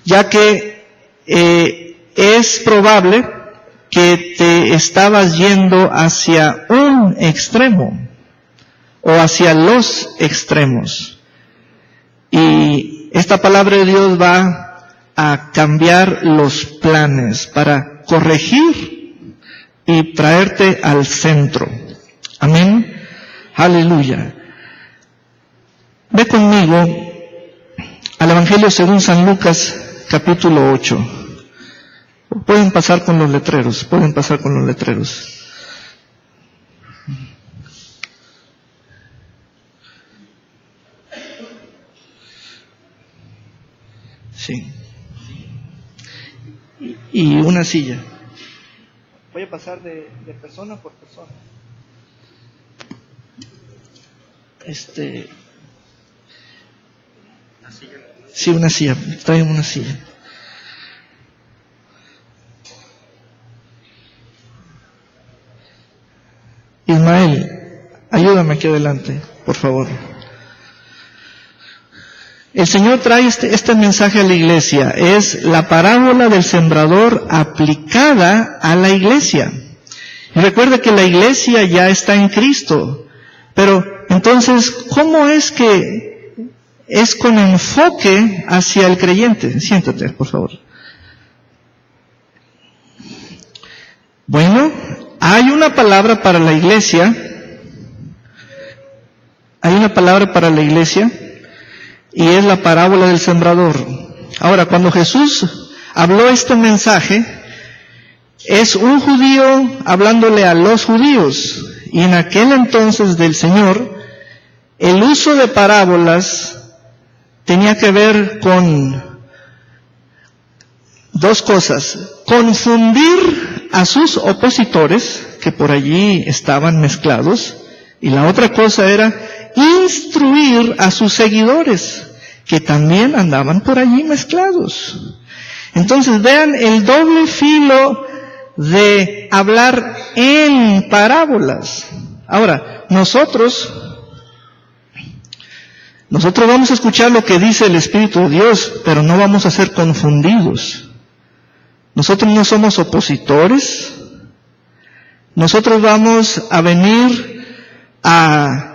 ya que es probable que te estabas yendo hacia un extremo o hacia los extremos. Y esta palabra de Dios va a cambiar los planes para corregir y traerte al centro. Amén. Aleluya. Ve conmigo al Evangelio según San Lucas, capítulo 8. Pueden pasar con los letreros, Sí. Y una silla. Voy a pasar de persona por persona. Sí, una silla. Traen una silla. Ismael, ayúdame aquí adelante, por favor. El Señor trae este mensaje a la iglesia. Es la parábola del sembrador aplicada a la iglesia. Y recuerda que la iglesia ya está en Cristo. Pero entonces, ¿cómo es que es con enfoque hacia el creyente? Siéntate, por favor. Bueno, hay una palabra para la iglesia. Y es la parábola del sembrador. Ahora, cuando Jesús habló este mensaje, es un judío hablándole a los judíos. Y en aquel entonces del Señor, el uso de parábolas tenía que ver con dos cosas: confundir a sus opositores, que por allí estaban mezclados, y la otra cosa era instruir a sus seguidores, que también andaban por allí mezclados. Entonces vean el doble filo de hablar en parábolas. Ahora, nosotros vamos a escuchar lo que dice el Espíritu de Dios, pero no vamos a ser confundidos. Nosotros no somos opositores. Nosotros vamos a venir a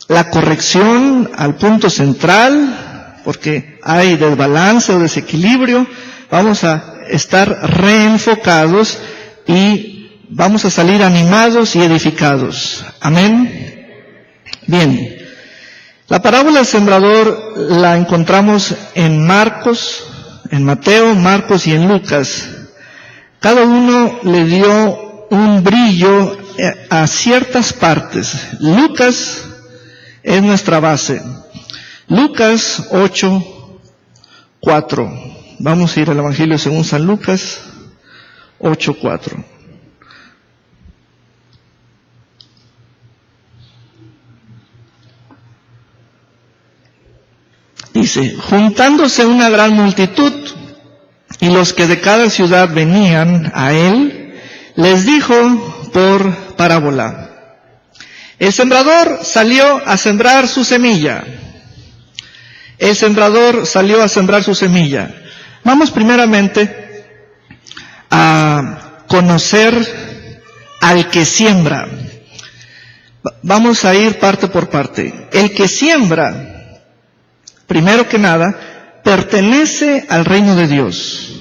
la corrección, al punto central, porque hay desbalance o desequilibrio. Vamos a estar reenfocados y vamos a salir animados y edificados. Amén. Bien. La parábola del sembrador la encontramos en Marcos, en Mateo, Marcos y en Lucas. Cada uno le dio un brillo a ciertas partes. Lucas es nuestra base. Lucas 8:4. Vamos a ir al Evangelio según San Lucas 8:4. Dice: juntándose una gran multitud, y los que de cada ciudad venían a él, les dijo por parábola: el sembrador salió a sembrar su semilla. El sembrador salió a sembrar su semilla. Vamos primeramente a conocer al que siembra. Vamos a ir parte por parte. El que siembra, primero que nada, pertenece al reino de Dios.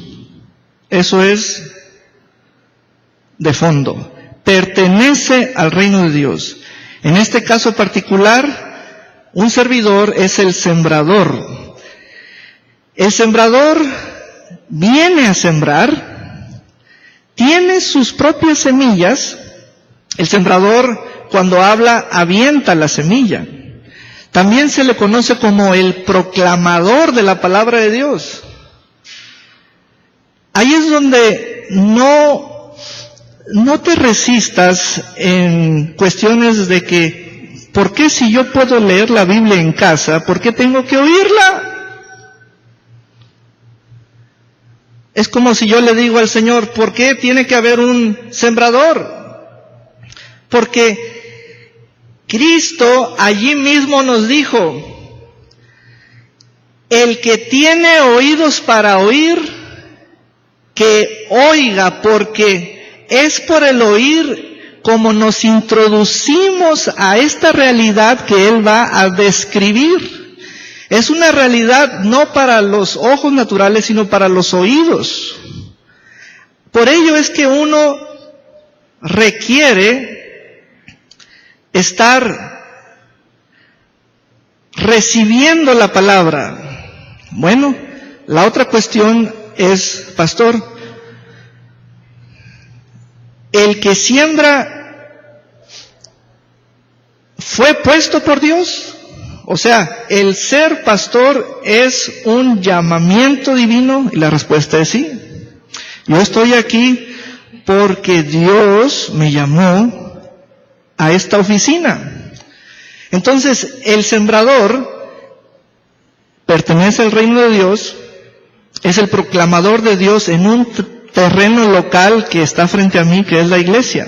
Eso es de fondo. Pertenece al reino de Dios. En este caso particular, un servidor es el sembrador. El sembrador viene a sembrar, tiene sus propias semillas. El sembrador, cuando habla, avienta la semilla. También se le conoce como el proclamador de la palabra de Dios. Ahí es donde no te resistas en cuestiones de que, ¿por qué si yo puedo leer la Biblia en casa, por qué tengo que oírla? Es como si yo le digo al Señor, ¿por qué tiene que haber un sembrador? Porque Cristo allí mismo nos dijo, el que tiene oídos para oír, que oiga, porque es por el oír como nos introducimos a esta realidad que él va a describir. Es una realidad no para los ojos naturales, sino para los oídos. Por ello es que uno requiere estar recibiendo la palabra. Bueno, la otra cuestión es, pastor, el que siembra fue puesto por Dios. O sea, el ser pastor es un llamamiento divino, y la respuesta es sí. Yo estoy aquí porque Dios me llamó a esta oficina. Entonces, el sembrador pertenece al reino de Dios, es el proclamador de Dios en un terreno local que está frente a mí, que es la iglesia.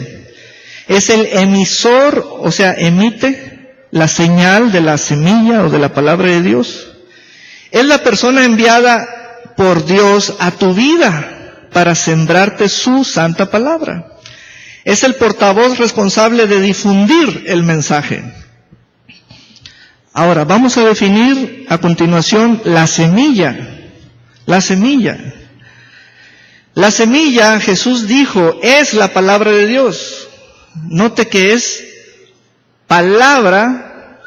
Es el emisor, o sea, emite la señal de la semilla o de la palabra de Dios. Es la persona enviada por Dios a tu vida para sembrarte su santa palabra. Es el portavoz responsable de difundir el mensaje. Ahora, vamos a definir a continuación la semilla. La semilla. La semilla, Jesús dijo, es la palabra de Dios. Note que es palabra,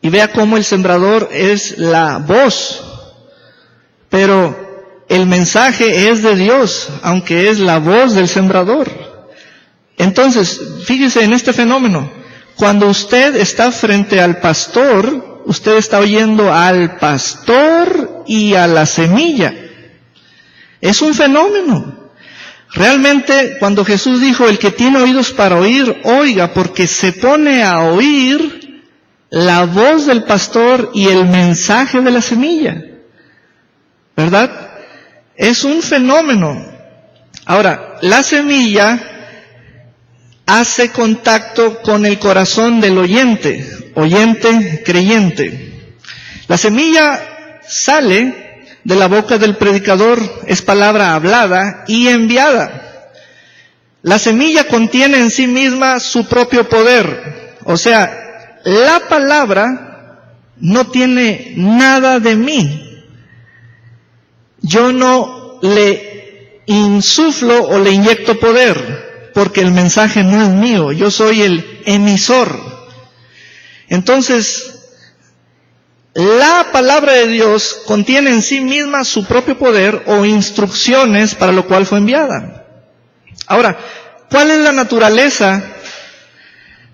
y vea cómo el sembrador es la voz, pero el mensaje es de Dios, aunque es la voz del sembrador. Entonces, fíjese en este fenómeno. Cuando usted está frente al pastor, usted está oyendo al pastor y a la semilla. Es un fenómeno. Realmente, cuando Jesús dijo, el que tiene oídos para oír, oiga, porque se pone a oír la voz del pastor y el mensaje de la semilla. ¿Verdad? Es un fenómeno. Ahora, la semilla hace contacto con el corazón del oyente, creyente. La semilla sale de la boca del predicador, es palabra hablada y enviada. La semilla contiene en sí misma su propio poder. O sea, la palabra no tiene nada de mí. Yo no le insuflo o le inyecto poder, porque el mensaje no es mío, yo soy el emisor. Entonces, la palabra de Dios contiene en sí misma su propio poder o instrucciones para lo cual fue enviada. Ahora, ¿cuál es la naturaleza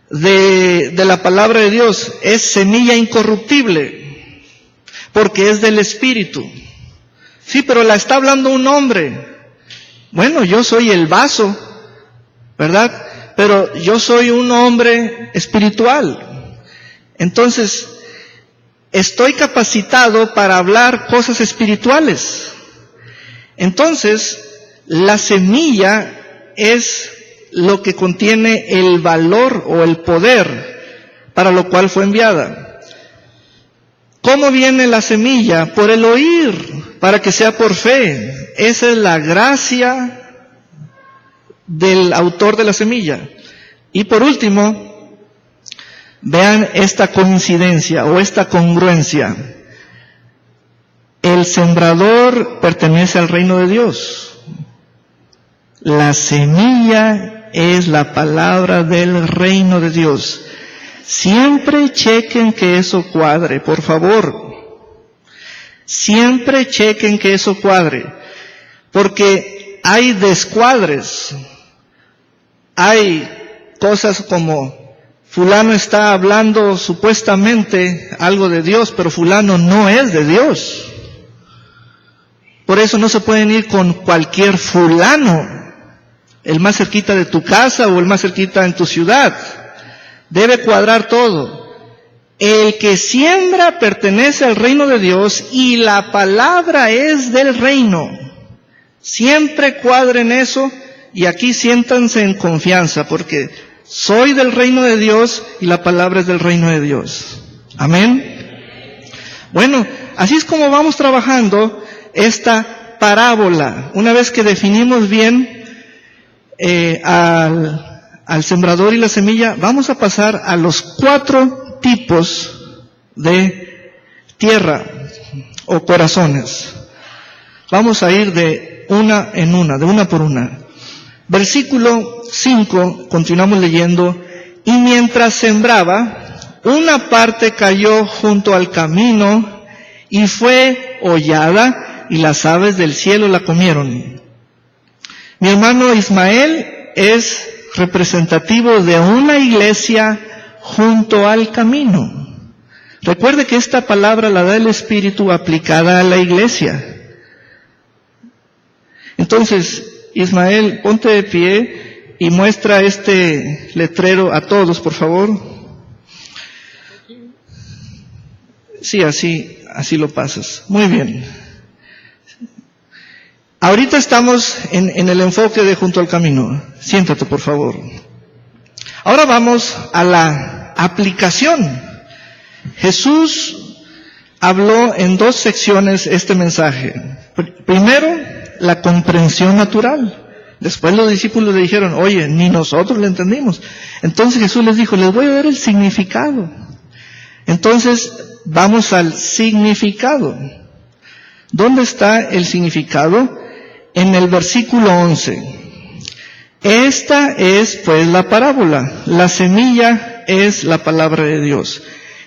de la palabra de Dios? Es semilla incorruptible, porque es del Espíritu. Sí, pero la está hablando un hombre. Bueno, yo soy el vaso, ¿verdad? Pero yo soy un hombre espiritual. Entonces, estoy capacitado para hablar cosas espirituales. Entonces, la semilla es lo que contiene el valor o el poder para lo cual fue enviada. ¿Cómo viene la semilla? Por el oír, para que sea por fe. Esa es la gracia del autor de la semilla. Y por último, vean esta coincidencia o esta congruencia. El sembrador pertenece al reino de Dios. La semilla es la palabra del reino de Dios. Siempre chequen que eso cuadre, por favor. Siempre chequen que eso cuadre. Porque hay descuadres. Hay cosas como fulano está hablando supuestamente algo de Dios, pero fulano no es de Dios. Por eso no se pueden ir con cualquier fulano, el más cerquita de tu casa o el más cerquita en tu ciudad. Debe cuadrar todo. El que siembra pertenece al reino de Dios y la palabra es del reino. Siempre cuadren eso y aquí siéntanse en confianza porque soy del reino de Dios y la palabra es del reino de Dios. Amén. Bueno, así es como vamos trabajando esta parábola. Una vez que definimos bien al sembrador y la semilla, vamos a pasar a los 4 tipos de tierra o corazones. Vamos a ir de una por una. Versículo 5, continuamos leyendo. Y mientras sembraba, una parte cayó junto al camino y fue hollada, y las aves del cielo la comieron. Mi hermano Ismael es representativo de una iglesia junto al camino. Recuerde que esta palabra la da el Espíritu aplicada a la iglesia. Entonces, Ismael, ponte de pie y muestra este letrero a todos, por favor. Sí, así lo pasas. Muy bien. Ahorita estamos en el enfoque de junto al camino. Siéntate, por favor. Ahora vamos a la aplicación. Jesús habló en 2 secciones este mensaje. Primero, la comprensión natural. Después los discípulos le dijeron, oye, ni nosotros le entendimos. Entonces Jesús les dijo, les voy a dar el significado. Entonces, vamos al significado. ¿Dónde está el significado? En el versículo 11. Esta es pues la parábola. La semilla es la palabra de Dios.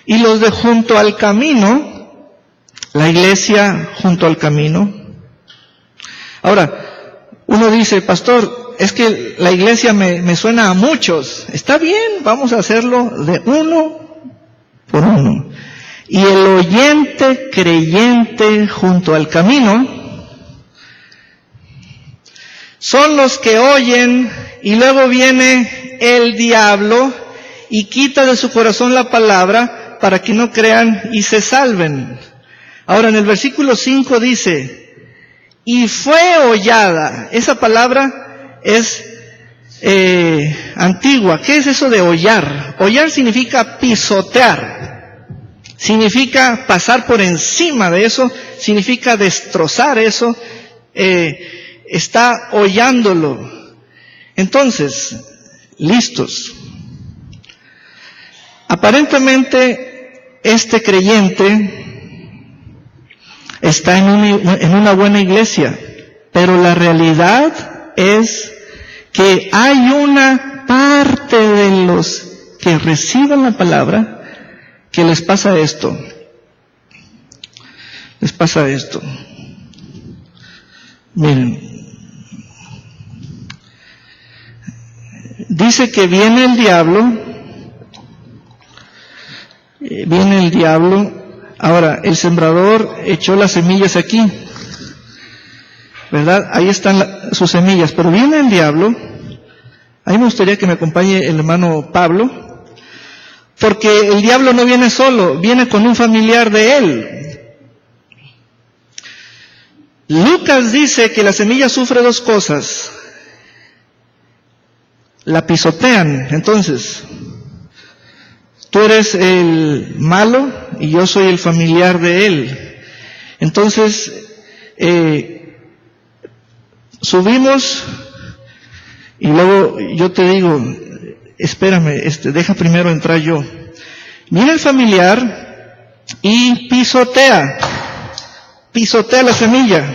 Y los de junto al camino, la iglesia junto al camino. Ahora, uno dice, pastor, es que la iglesia me suena a muchos. Está bien, vamos a hacerlo de uno por uno. Y el oyente creyente junto al camino son los que oyen y luego viene el diablo y quita de su corazón la palabra para que no crean y se salven. Ahora en el versículo 5 dice, y fue hollada. Esa palabra es antigua. ¿Qué es eso de hollar? Hollar significa pisotear. Significa pasar por encima de eso. Significa destrozar eso. Está hollándolo. Entonces, listos. Aparentemente, este creyente está en una buena iglesia, pero la realidad es que hay una parte de los que reciben la palabra que les pasa esto. Les pasa esto. Miren. Dice que viene el diablo. Ahora, el sembrador echó las semillas aquí, ¿verdad? Ahí están sus semillas, pero viene el diablo. A mí me gustaría que me acompañe el hermano Pablo, porque el diablo no viene solo, viene con un familiar de él. Lucas dice que la semilla sufre 2 cosas. La pisotean, entonces, tú eres el malo y yo soy el familiar de él. Entonces, subimos y luego yo te digo, espérame, deja primero entrar yo. Viene el familiar y pisotea la semilla.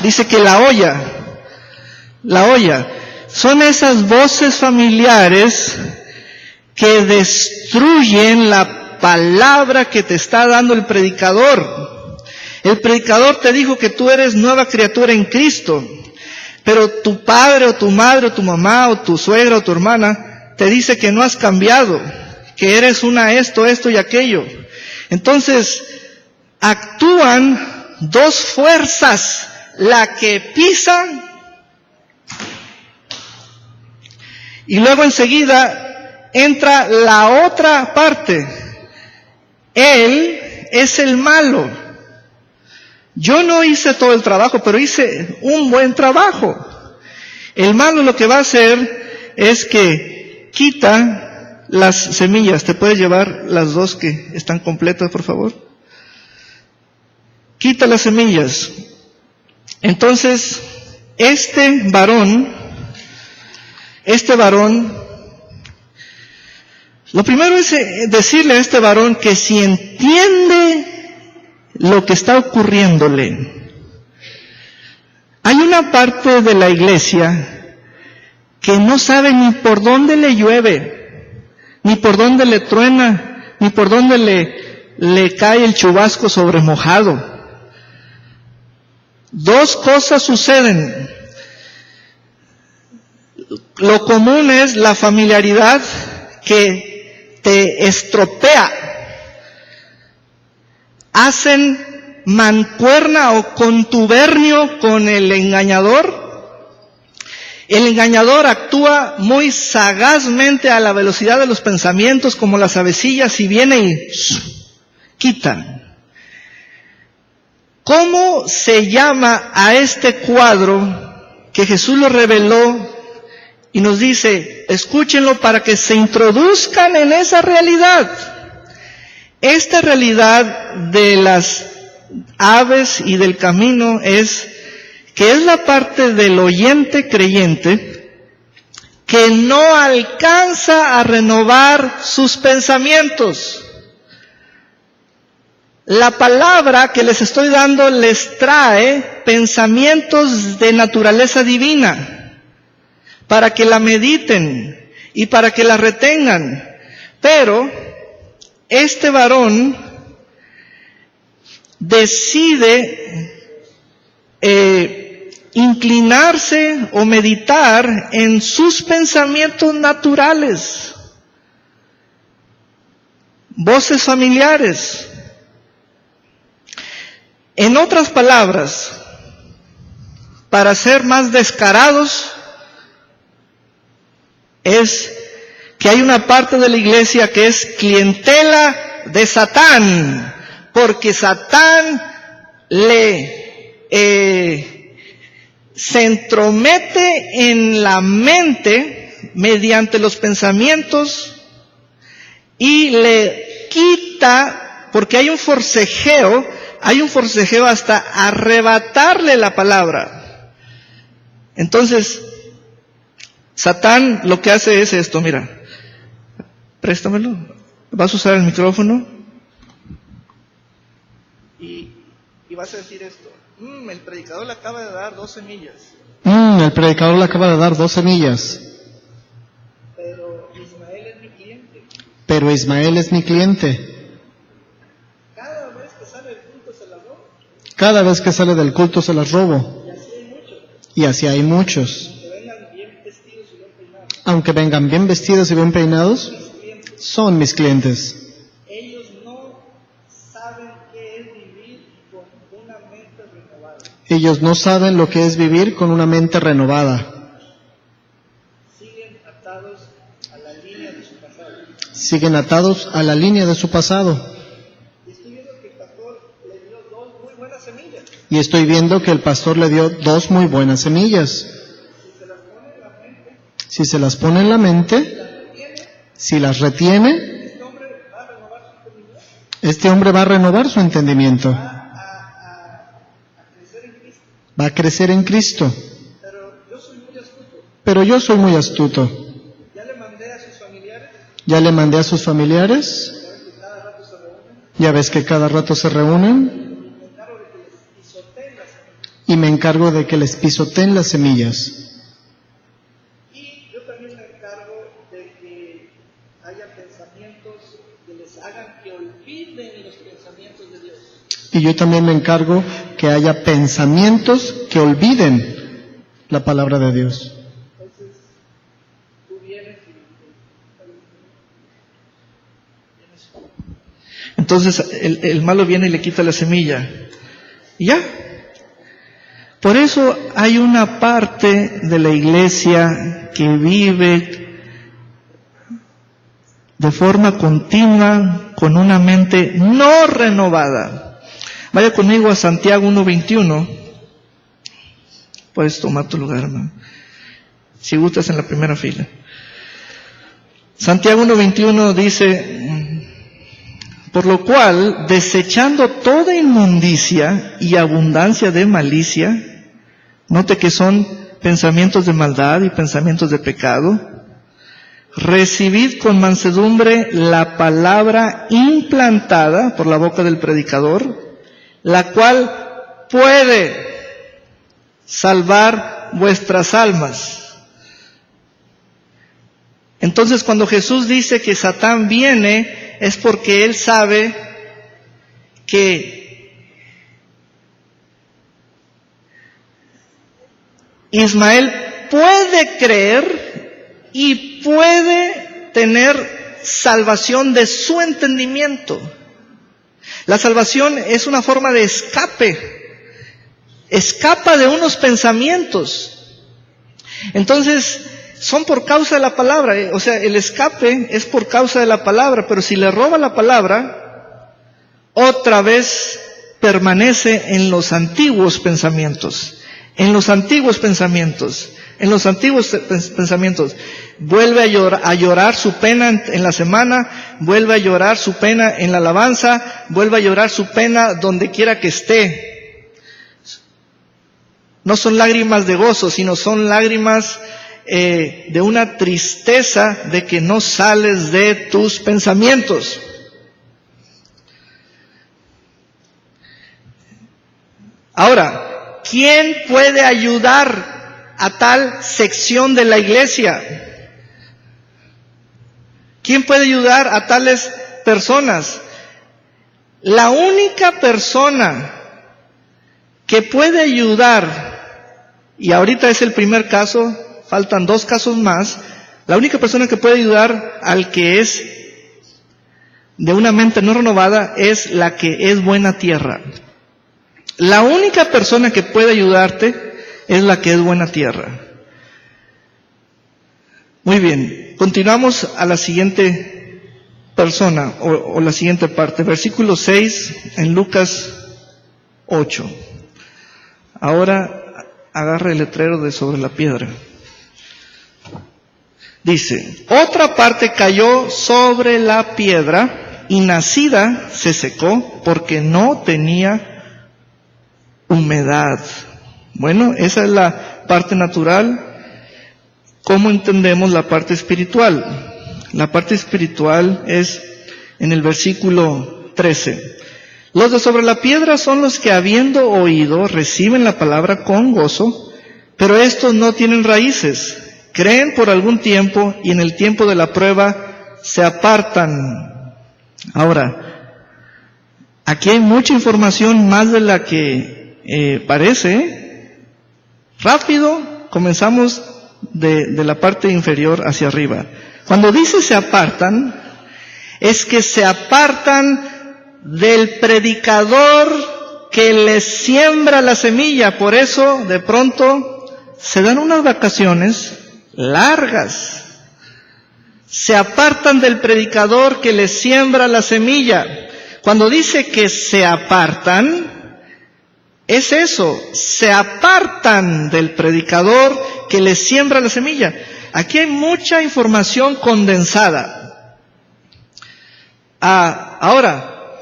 Dice que la olla. Son esas voces familiares que destruyen la palabra que te está dando el predicador. El predicador te dijo que tú eres nueva criatura en Cristo, pero tu padre o tu madre o tu mamá o tu suegra o tu hermana te dice que no has cambiado, que eres una esto y aquello. Entonces, actúan 2 fuerzas, la que pisa y luego enseguida entra la otra parte. Él es el malo. Yo no hice todo el trabajo, pero hice un buen trabajo. El malo lo que va a hacer es que quita las semillas. ¿Te puedes llevar las 2 que están completas, por favor? quita las semillas. Entonces, este varón, lo primero es decirle a este varón que si entiende lo que está ocurriéndole. Hay una parte de la iglesia que no sabe ni por dónde le llueve, ni por dónde le truena, ni por dónde le cae el chubasco sobre mojado. Dos cosas suceden. Lo común es la familiaridad que te estropea. Hacen mancuerna o contubernio con el engañador. El engañador actúa muy sagazmente a la velocidad de los pensamientos, como las avecillas, y viene y quita. ¿Cómo se llama a este cuadro que Jesús lo reveló y nos dice, escúchenlo para que se introduzcan en esa realidad? Esta realidad de las aves y del camino es que es la parte del oyente creyente que no alcanza a renovar sus pensamientos. La palabra que les estoy dando les trae pensamientos de naturaleza divina para que la mediten y para que la retengan. Pero este varón decide inclinarse o meditar en sus pensamientos naturales, voces familiares. En otras palabras, para ser más descarados, es que hay una parte de la iglesia que es clientela de Satán, porque Satán se entromete en la mente mediante los pensamientos y le quita, porque hay un forcejeo hasta arrebatarle la palabra. Entonces, Satán lo que hace es esto, mira, préstamelo, vas a usar el micrófono y vas a decir esto, el predicador le acaba de dar 2 semillas. El predicador le acaba de dar 2 semillas. Pero Ismael es mi cliente. Cada vez que sale del culto se las robo. Y así hay muchos. Aunque vengan bien vestidos y bien peinados, son mis clientes. Ellos no saben qué es vivir con una mente renovada. Ellos no saben lo que es vivir con una mente renovada. Siguen atados a la línea de su pasado. Siguen atados a la línea de su pasado. Y estoy viendo que el pastor le dio 2 muy buenas semillas. Si se las pone en la mente, si las retiene, este hombre va a renovar su entendimiento. Va a crecer en Cristo. Pero yo soy muy astuto. Ya le mandé a sus familiares. Ya ves que cada rato se reúnen. Y me encargo de que les pisoteen las semillas. Y yo también me encargo de que haya pensamientos que les hagan que olviden los pensamientos de Dios. Y yo también me encargo que haya pensamientos que olviden la palabra de Dios. Entonces, tú vienes y entonces el malo viene y le quita la semilla. Y ya. Por eso hay una parte de la iglesia que vive de forma continua con una mente no renovada. Vaya conmigo a Santiago 1:21. Puedes tomar tu lugar, hermano. Si gustas, en la primera fila. Santiago 1:21 dice, Por lo cual, desechando toda inmundicia y abundancia de malicia, note que son pensamientos de maldad y pensamientos de pecado, recibid con mansedumbre la palabra implantada por la boca del predicador, la cual puede salvar vuestras almas. Entonces, cuando Jesús dice que Satán viene, es porque él sabe que Ismael puede creer y puede tener salvación de su entendimiento. La salvación es una forma de escape. Escapa de unos pensamientos. Entonces, son por causa de la palabra. O sea, el escape es por causa de la palabra, pero si le roba la palabra, otra vez permanece en los antiguos pensamientos. En los antiguos pensamientos. En los antiguos pensamientos. Vuelve a llorar su pena en la semana, vuelve a llorar su pena en la alabanza, vuelve a llorar su pena donde quiera que esté. No son lágrimas de gozo, sino son lágrimas de una tristeza de que no sales de tus pensamientos. Ahora, ¿quién puede ayudar a tal sección de la iglesia? ¿Quién puede ayudar a tales personas? La única persona que puede ayudar, y ahorita es el primer caso, faltan 2 casos más, la única persona que puede ayudar al que es de una mente no renovada es la que es buena tierra. La única persona que puede ayudarte es la que es buena tierra. Muy bien, continuamos a la siguiente persona o la siguiente parte. Versículo 6 en Lucas 8. Ahora agarra el letrero de sobre la piedra. Dice, otra parte cayó sobre la piedra y nacida se secó porque no tenía humedad. Bueno, esa es la parte natural. ¿Cómo entendemos la parte espiritual? La parte espiritual es en el versículo 13. Los de sobre la piedra son los que habiendo oído reciben la palabra con gozo, pero estos no tienen raíces. Creen por algún tiempo y en el tiempo de la prueba se apartan. Ahora, aquí hay mucha información más de la que parece. Rápido, comenzamos de la parte inferior hacia arriba. Cuando dice se apartan, es que se apartan del predicador que les siembra la semilla. Por eso, de pronto, se dan unas vacaciones largas. Se apartan del predicador que les siembra la semilla. Cuando dice que se apartan, es eso, se apartan del predicador que les siembra la semilla. Aquí hay mucha información condensada. Ahora,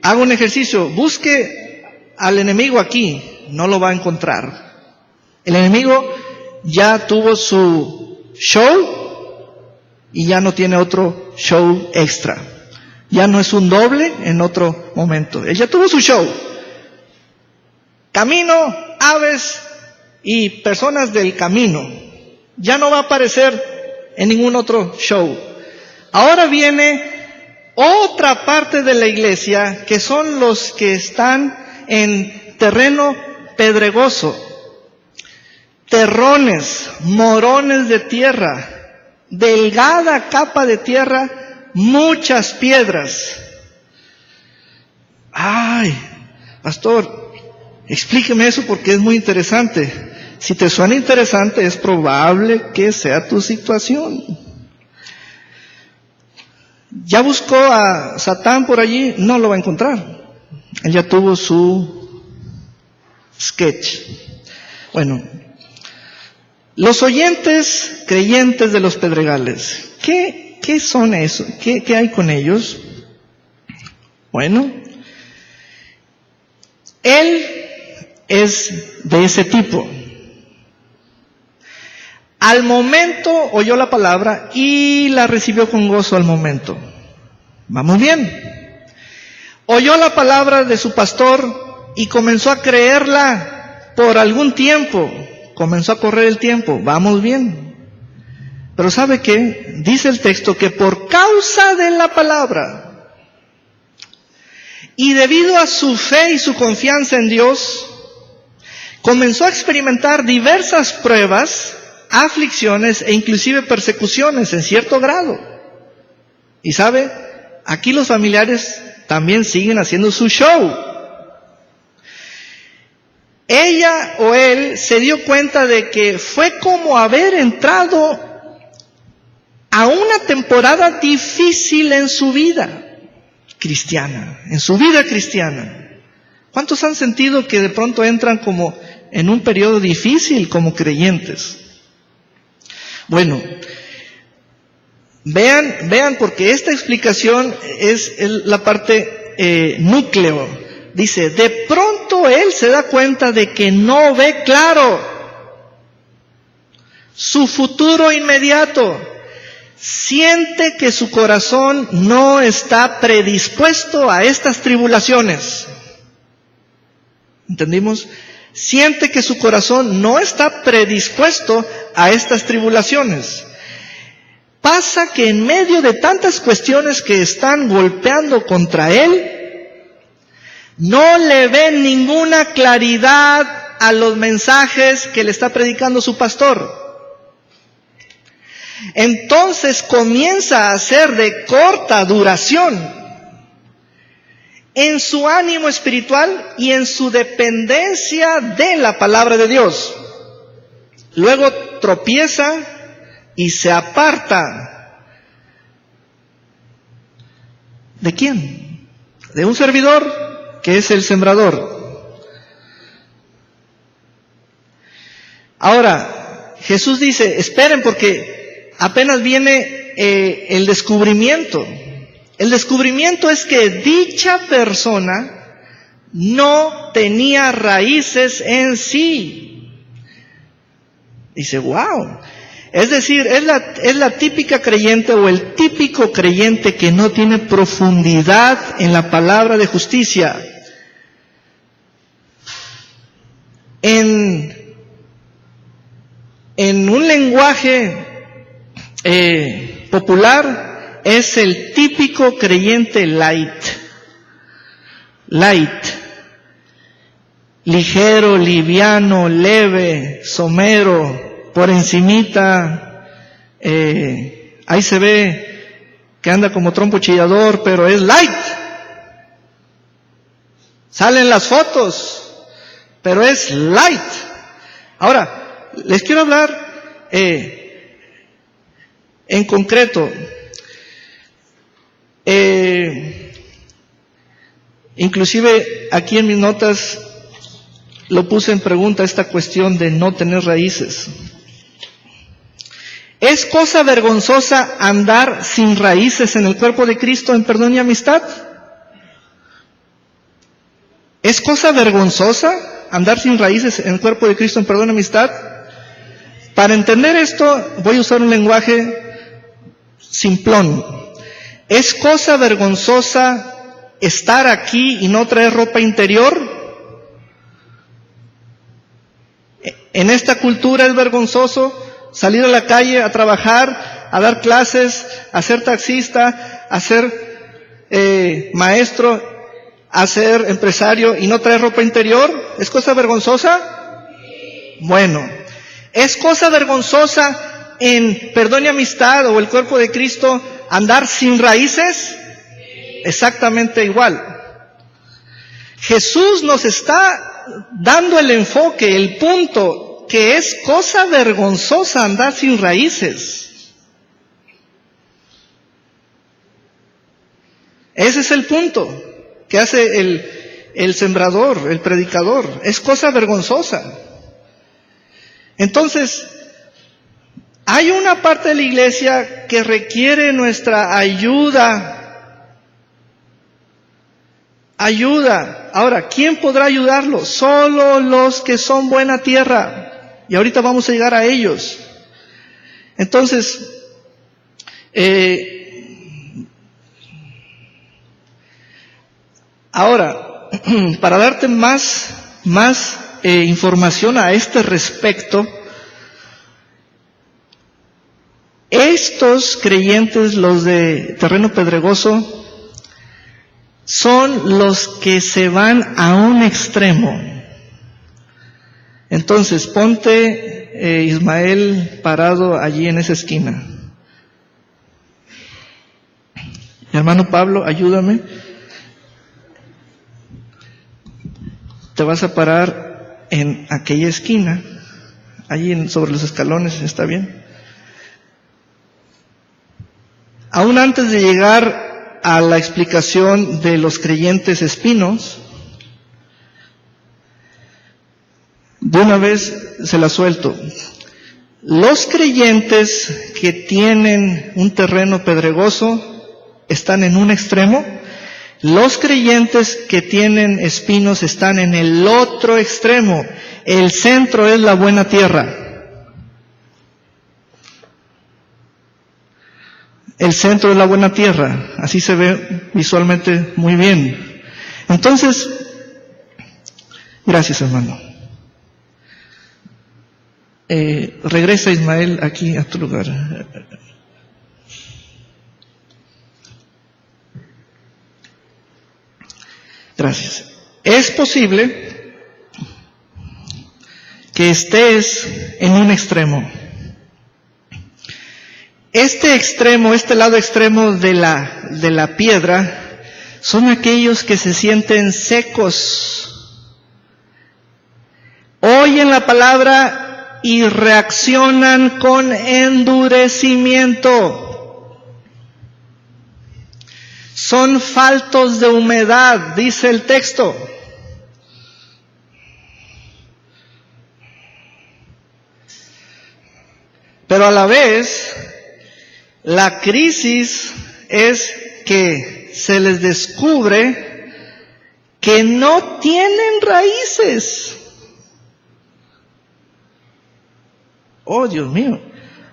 hago un ejercicio, busque al enemigo aquí, no lo va a encontrar. El enemigo ya tuvo su show y ya no tiene otro show extra. Ya no es un doble en otro momento. Él ya tuvo su show. Camino, aves y personas del camino. Ya no va a aparecer en ningún otro show. Ahora viene otra parte de la iglesia que son los que están en terreno pedregoso. Terrones, morones de tierra, delgada capa de tierra, muchas piedras. Ay, pastor, explíqueme eso porque es muy interesante. Si te suena interesante, es probable que sea tu situación. Ya buscó a Satán por allí, no lo va a encontrar. Él ya tuvo su sketch. Bueno, los oyentes creyentes de los pedregales, ¿qué son eso? ¿Qué hay con ellos? Bueno, él es de ese tipo. Al momento oyó la palabra y la recibió con gozo al momento. Vamos bien. Oyó la palabra de su pastor y comenzó a creerla por algún tiempo. Comenzó a correr el tiempo. Vamos bien. Pero ¿sabe qué? Dice el texto que por causa de la palabra y debido a su fe y su confianza en Dios, comenzó a experimentar diversas pruebas, aflicciones e inclusive persecuciones en cierto grado. Y sabe, aquí los familiares también siguen haciendo su show. Ella o él se dio cuenta de que fue como haber entrado a una temporada difícil en su vida cristiana, ¿Cuántos han sentido que de pronto entran como en un periodo difícil como creyentes? Bueno, vean porque esta explicación es la parte núcleo. Dice, de pronto él se da cuenta de que no ve claro su futuro inmediato. Siente que su corazón no está predispuesto a estas tribulaciones. ¿Entendimos? Siente que su corazón no está predispuesto a estas tribulaciones. Pasa que en medio de tantas cuestiones que están golpeando contra él, no le ve ninguna claridad a los mensajes que le está predicando su pastor. Entonces comienza a ser de corta duración en su ánimo espiritual y en su dependencia de la palabra de Dios. Luego tropieza y se aparta. ¿De quién? De un servidor que es el sembrador. Ahora, Jesús dice, esperen porque apenas viene el descubrimiento. El descubrimiento es que dicha persona no tenía raíces en sí. Dice, wow. Es decir, es la típica creyente o el típico creyente que no tiene profundidad en la palabra de justicia. En un lenguaje popular es el típico creyente light, ligero, liviano, leve, somero, por encimita, ahí se ve que anda como trompo chillador, pero es light. Salen las fotos, pero es light. Ahora, les quiero hablar en concreto. Inclusive aquí en mis notas lo puse en pregunta, esta cuestión de no tener raíces. ¿Es cosa vergonzosa andar sin raíces en el cuerpo de Cristo en perdón y amistad? ¿Es cosa vergonzosa andar sin raíces en el cuerpo de Cristo en perdón y amistad? Para entender esto voy a usar un lenguaje simplón. ¿Es cosa vergonzosa estar aquí y no traer ropa interior? En esta cultura es vergonzoso salir a la calle a trabajar, a dar clases, a ser taxista, a ser maestro, a ser empresario y no traer ropa interior. ¿Es cosa vergonzosa? Bueno, ¿es cosa vergonzosa en perdón y amistad o el cuerpo de Cristo andar sin raíces? Exactamente igual. Jesús nos está dando el enfoque, el punto, que es cosa vergonzosa andar sin raíces. Ese es el punto que hace el sembrador, el predicador. Es cosa vergonzosa. Entonces, hay una parte de la iglesia que requiere nuestra ayuda ayuda. Ahora, ¿quién podrá ayudarlo? Solo los que son buena tierra. Y ahorita vamos a llegar a ellos. Entonces, ahora, para darte más información a este respecto, estos creyentes, los de terreno pedregoso, son los que se van a un extremo. Entonces, ponte, Ismael, parado allí en esa esquina. Hermano Pablo, ayúdame. Te vas a parar en aquella esquina, allí sobre los escalones, ¿está bien? Aún antes de llegar a la explicación de los creyentes espinos, de una vez se la suelto. Los creyentes que tienen un terreno pedregoso están en un extremo. Los creyentes que tienen espinos están en el otro extremo. El centro es la buena tierra. El centro es la buena tierra. Así se ve visualmente muy bien. Entonces, gracias, hermano. Regresa, Ismael, aquí a tu lugar. Gracias. Es posible que estés en un extremo. Este extremo, este lado extremo de la piedra, son aquellos que se sienten secos. Oyen la palabra y reaccionan con endurecimiento. Son faltos de humedad, dice el texto. Pero a la vez, la crisis es que se les descubre que no tienen raíces. Oh, Dios mío.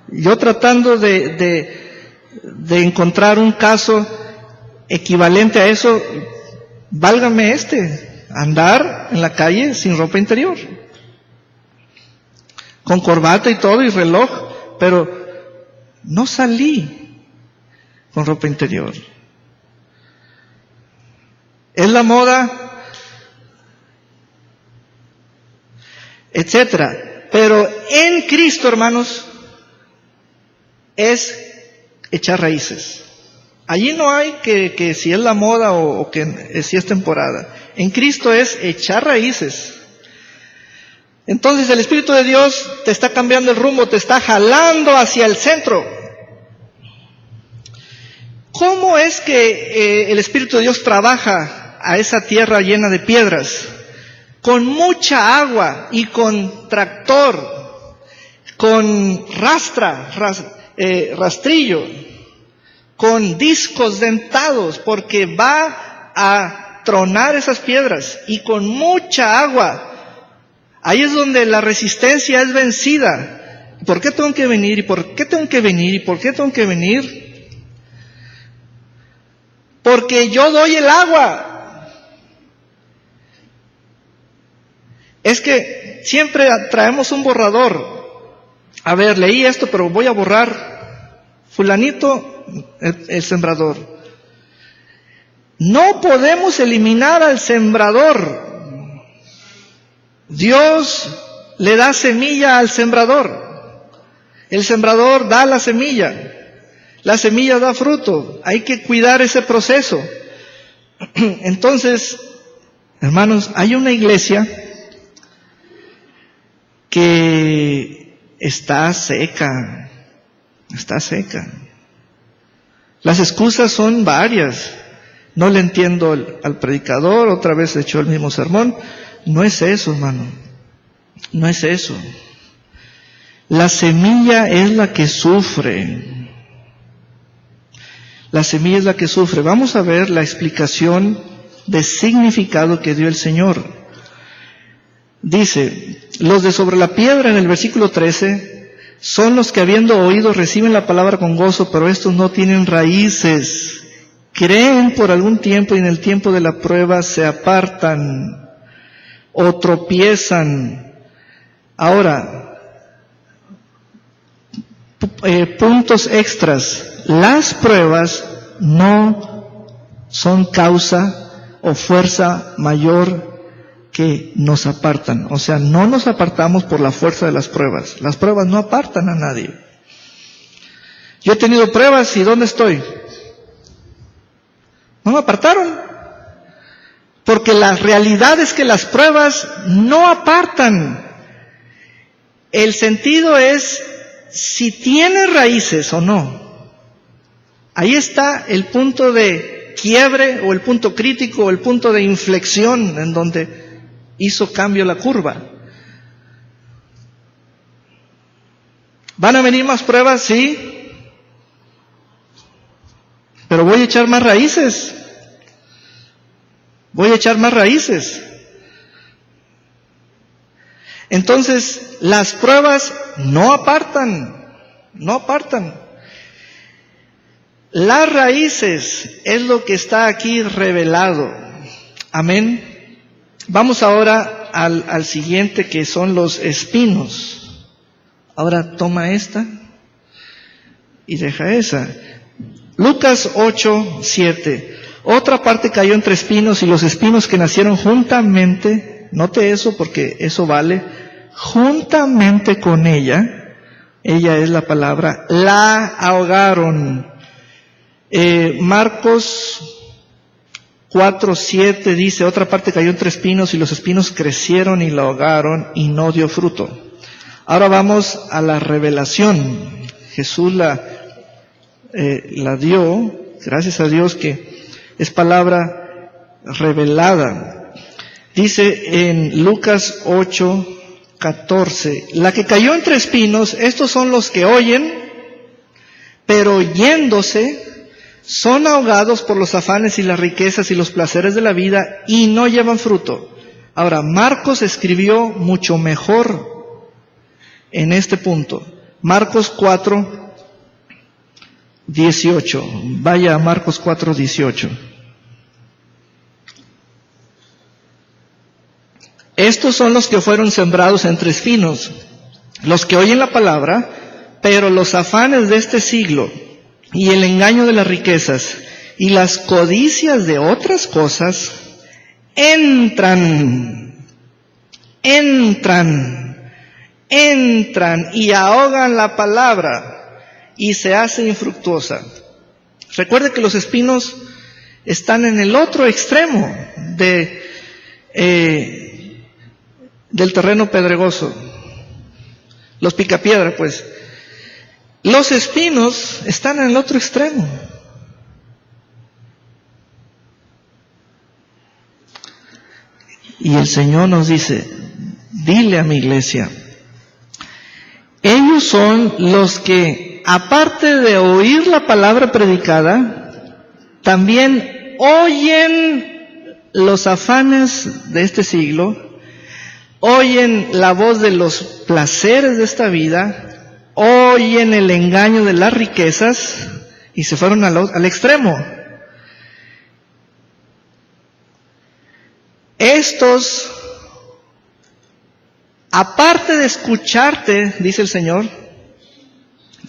Yo tratando de encontrar un caso equivalente a eso, válgame andar en la calle sin ropa interior, con corbata y todo y reloj, pero no salí con ropa interior. Es la moda, etcétera. Pero en Cristo, hermanos, es echar raíces. Allí no hay que si es la moda o que si es temporada. En Cristo es echar raíces. Entonces el Espíritu de Dios te está cambiando el rumbo, te está jalando hacia el centro. ¿Cómo es que el Espíritu de Dios trabaja a esa tierra llena de piedras? Con mucha agua y con tractor, con rastrillo, con discos dentados, porque va a tronar esas piedras y con mucha agua. Ahí es donde la resistencia es vencida. ¿Por qué tengo que venir? ¿Y por qué tengo que venir? ¿Y por qué tengo que venir? Porque yo doy el agua. Es que siempre traemos un borrador. A ver, leí esto, pero voy a borrar. Fulanito, el sembrador. No podemos eliminar al sembrador. Dios le da semilla al sembrador. El sembrador da la semilla. La semilla da fruto. Hay que cuidar ese proceso. Entonces, hermanos, hay una iglesia que está seca. Está seca. Las excusas son varias. No le entiendo al predicador, otra vez echó el mismo sermón. No es eso, hermano. No es eso. La semilla es la que sufre. La semilla es la que sufre. Vamos a ver la explicación de significado que dio el Señor. Dice, los de sobre la piedra en el versículo 13 son los que habiendo oído reciben la palabra con gozo, pero estos no tienen raíces. Creen por algún tiempo y en el tiempo de la prueba se apartan o tropiezan. Ahora, puntos extras. Las pruebas no son causa o fuerza mayor que nos apartan. O sea, no nos apartamos por la fuerza de las pruebas. Las pruebas no apartan a nadie. Yo he tenido pruebas y ¿dónde estoy? No me apartaron. Porque la realidad es que las pruebas no apartan. El sentido es si tiene raíces o no. Ahí está el punto de quiebre o el punto crítico o el punto de inflexión en donde hizo cambio la curva. ¿Van a venir más pruebas? Sí. Pero voy a echar más raíces. Voy a echar más raíces. Entonces, las pruebas no apartan. No apartan. Las raíces es lo que está aquí revelado. Amén. Vamos ahora al siguiente, que son los espinos. Ahora toma esta y deja esa. Lucas 8:7. Otra parte cayó entre espinos, y los espinos que nacieron juntamente, note eso porque eso vale, juntamente con ella es la palabra, la ahogaron. Marcos 4:7 dice, otra parte cayó entre espinos y los espinos crecieron y la ahogaron y no dio fruto. Ahora vamos a la revelación. Jesús la dio, gracias a Dios que es palabra revelada. Dice en Lucas 8:14, la que cayó entre espinos, estos son los que oyen, pero yéndose son ahogados por los afanes y las riquezas y los placeres de la vida y no llevan fruto. Ahora, Marcos escribió mucho mejor en este punto. Marcos 4:18. Vaya a Marcos 4:18. Estos son los que fueron sembrados entre espinos, los que oyen la palabra, pero los afanes de este siglo y el engaño de las riquezas y las codicias de otras cosas entran y ahogan la palabra y se hace infructuosa. Recuerde que los espinos están en el otro extremo del terreno pedregoso. Los picapiedra, pues. Los espinos están en el otro extremo. Y el Señor nos dice, dile a mi iglesia, ellos son los que, aparte de oír la palabra predicada, también oyen los afanes de este siglo, oyen la voz de los placeres de esta vida, oyen el engaño de las riquezas y se fueron al extremo. Estos, aparte de escucharte, dice el Señor,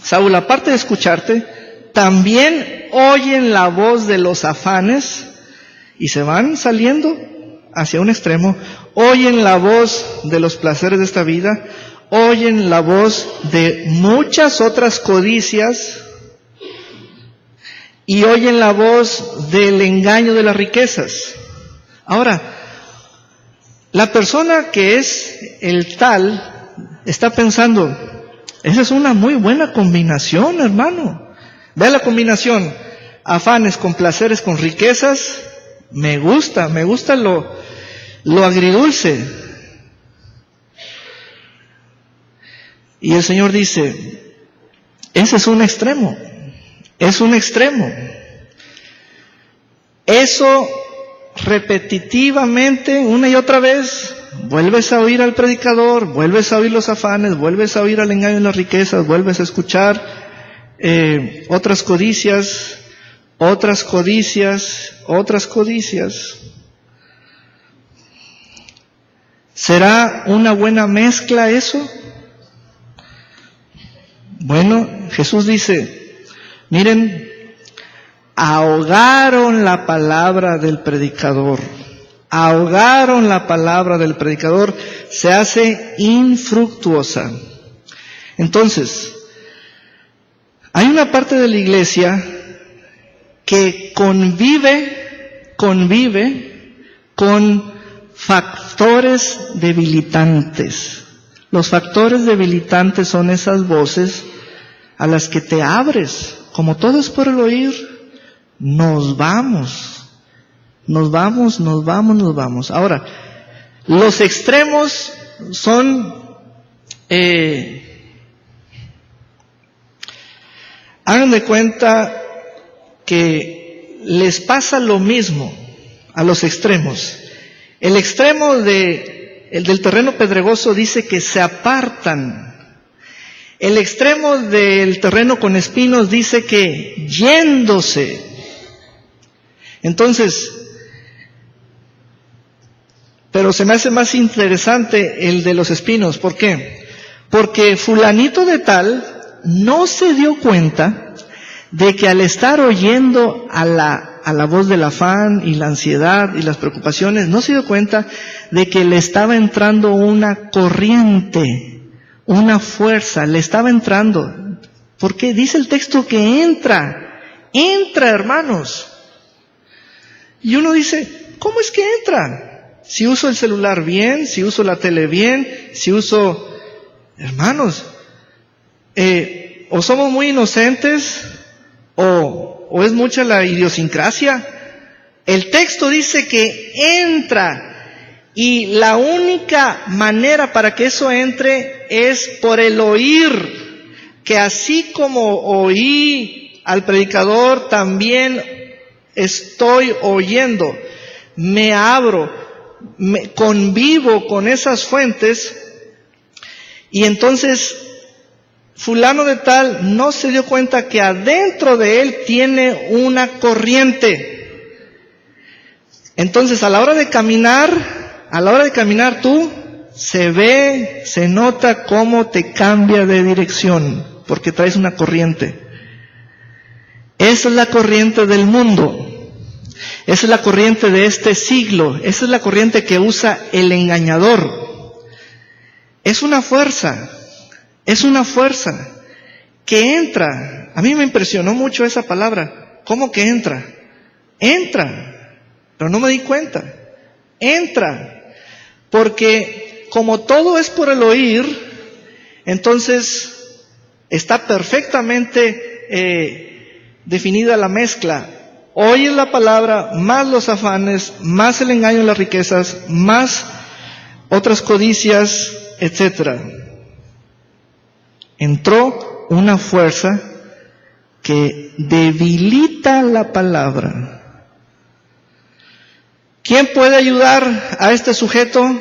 Saúl, aparte de escucharte, también oyen la voz de los afanes y se van saliendo hacia un extremo, oyen la voz de los placeres de esta vida, oyen la voz de muchas otras codicias y oyen la voz del engaño de las riquezas. Ahora, la persona que es el tal está pensando, esa es una muy buena combinación, hermano. Vea la combinación, afanes con placeres con riquezas, me gusta lo agridulce. Y el Señor dice, ese es un extremo, es un extremo. Eso repetitivamente, una y otra vez, vuelves a oír al predicador, vuelves a oír los afanes, vuelves a oír al engaño de las riquezas, vuelves a escuchar otras codicias. ¿Será una buena mezcla eso? Bueno, Jesús dice, miren, ahogaron la palabra del predicador. Ahogaron la palabra del predicador, se hace infructuosa. Entonces, hay una parte de la iglesia que convive con factores debilitantes. Los factores debilitantes son esas voces a las que te abres. Como todo es por el oír, nos vamos. Ahora, los extremos son, hagan de cuenta que les pasa lo mismo a los extremos. El extremo del terreno pedregoso dice que se apartan. El extremo del terreno con espinos dice que yéndose. Entonces, pero se me hace más interesante el de los espinos. ¿Por qué? Porque fulanito de tal no se dio cuenta de que al estar oyendo a la voz del afán y la ansiedad y las preocupaciones, no se dio cuenta de que le estaba entrando una corriente, una fuerza, le estaba entrando. Porque dice el texto que entra, hermanos. Y uno dice, ¿cómo es que entra? Si uso el celular bien, si uso la tele bien, si uso... Hermanos, o somos muy inocentes, o es mucha la idiosincrasia. El texto dice que entra, y la única manera para que eso entre es por el oír, que así como oí al predicador, también estoy oyendo, me abro, convivo con esas fuentes, y entonces fulano de tal no se dio cuenta que adentro de él tiene una corriente. Entonces a la hora de caminar tú, se ve, se nota cómo te cambia de dirección, porque traes una corriente. Esa es la corriente del mundo. Esa es la corriente de este siglo. Esa es la corriente que usa el engañador. Es una fuerza que entra. A mí me impresionó mucho esa palabra. ¿Cómo que entra? Entra, pero no me di cuenta. Entra, porque como todo es por el oír, entonces está perfectamente definida la mezcla. Oyes la palabra, más los afanes, más el engaño de las riquezas, más otras codicias, etc. Entró una fuerza que debilita la palabra. ¿Quién puede ayudar a este sujeto?